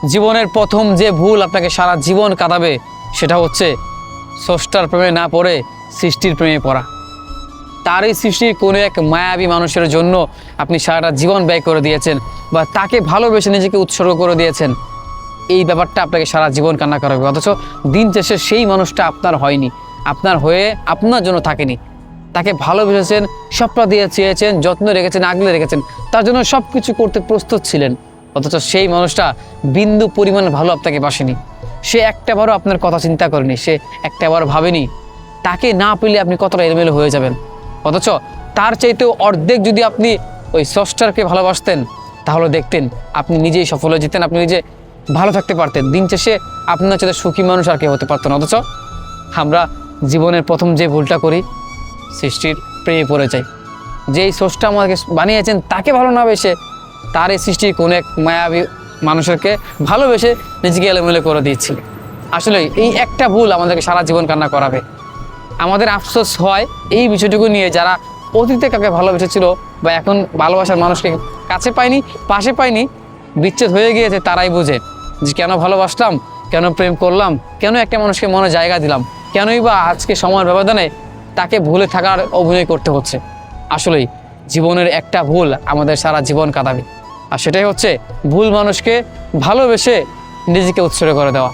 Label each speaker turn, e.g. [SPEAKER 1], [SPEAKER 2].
[SPEAKER 1] জীবনের প্রথম যে ভুল আপনাকে সারা জীবন কাঁদাবে সেটা হচ্ছে স্রষ্টার প্রেমে না পড়ে সৃষ্টির প্রেমে পড়া। তার এই সৃষ্টির কোনো এক মায়াবী মানুষের জন্য আপনি সারাটা জীবন ব্যয় করে দিয়েছেন বা তাকে ভালোবেসে নিজেকে উৎসর্গ করে দিয়েছেন। এই ব্যাপারটা আপনাকে সারা জীবন কান্না করাবে, অথচ দিন শেষে সেই মানুষটা আপনার হয়নি, আপনার হয়ে আপনার জন্য থাকেনি। তাকে ভালোবেসেছেন, স্বপ্ন দিয়ে চেয়েছেন, যত্ন রেখেছেন, আগলে রেখেছেন, তার জন্য সব কিছু করতে প্রস্তুত ছিলেন, অথচ সেই মানুষটা বিন্দু পরিমাণ ভালো আপনাকে বাসেনি। সে একটাবারও আপনার কথা চিন্তা করেনি, সে একটাবারও ভাবেনি তাকে না পেলে আপনি কতটা এলোমেলো হয়ে যাবেন। অথচ তার চাইতেও অর্ধেক যদি আপনি ওই স্রষ্টারকে ভালোবাসতেন তাহলে দেখতেন আপনি নিজেই সফল হয়ে যেতেন, আপনি নিজে ভালো থাকতে পারতেন। দিন শেষে আপনার সাথে সুখী মানুষ আর কেউ হতে পারতেন। অথচ আমরা জীবনের প্রথম যে ভুলটা করি, সৃষ্টির প্রেমে পড়ে যাই। যেই স্রষ্টা আমাকে বানিয়েছেন তাকে ভালো না বেসে তার এই সৃষ্টির কোনো এক মায়াবী মানুষকে ভালোবেসে নিজেকে এলোমেলো করে দিয়েছি। আসলে এই একটা ভুল আমাদেরকে সারা জীবন কান্না করাবে। আমাদের আফসোস হয় এই বিষয়টুকু নিয়ে, যারা অতীতে কাউকে ভালোবেসেছিল বা এখন ভালোবাসার মানুষকে কাছে পায়নি, পাশে পায়নি, বিচ্ছেদ হয়ে গিয়েছে, তারাই বোঝে যে কেন ভালোবাসলাম, কেন প্রেম করলাম, কেন একটা মানুষকে মনে জায়গা দিলাম, কেনই বা আজকে সময়ের ব্যবধানে তাকে ভুলে থাকার অভিনয় করতে হচ্ছে। আসলেই জীবনের একটা ভুল আমাদের সারা জীবন কাঁদাবে, আর সেটাই হচ্ছে ভুল মানুষকে ভালোবেসে নিজেকে উৎসর্গ করে দেওয়া।